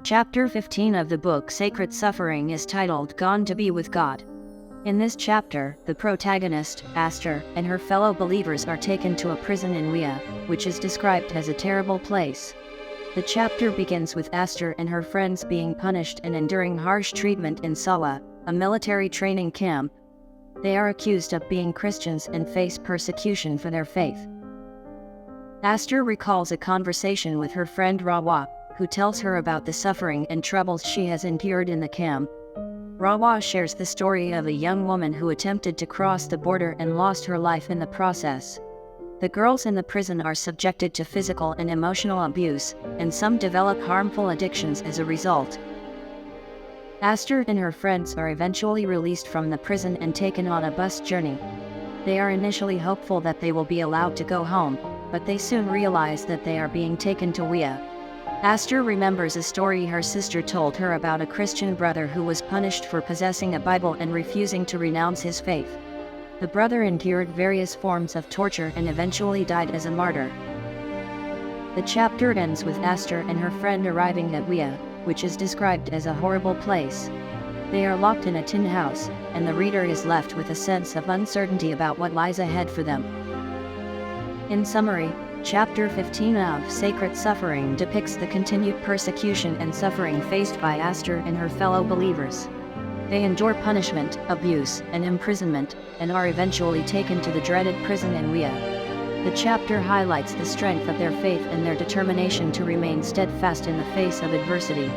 Chapter 15 of the book Sacred Suffering is titled Gone to Be with God. In this chapter, the protagonist, Aster, and her fellow believers are taken to a prison in Wea, which is described as a terrible place. The chapter begins with Aster and her friends being punished and enduring harsh treatment in Sala, a military training camp. They are accused of being Christians and face persecution for their faith. Aster recalls a conversation with her friend Rawa, who tells her about the suffering and troubles she has endured in the camp. Rawa shares the story of a young woman who attempted to cross the border and lost her life in the process. The girls in the prison are subjected to physical and emotional abuse, and some develop harmful addictions as a result. Aster and her friends are eventually released from the prison and taken on a bus journey. They are initially hopeful that they will be allowed to go home, but they soon realize that they are being taken to Wea. Aster remembers a story her sister told her about a Christian brother who was punished for possessing a Bible and refusing to renounce his faith. The brother endured various forms of torture and eventually died as a martyr. The chapter ends with Aster and her friend arriving at Wea, which is described as a horrible place. They are locked in a tin house, and the reader is left with a sense of uncertainty about what lies ahead for them. In summary, Chapter 15 of Sacred Suffering depicts the continued persecution and suffering faced by Aster and her fellow believers. They endure punishment, abuse, and imprisonment, and are eventually taken to the dreaded prison in Wea. The chapter highlights the strength of their faith and their determination to remain steadfast in the face of adversity.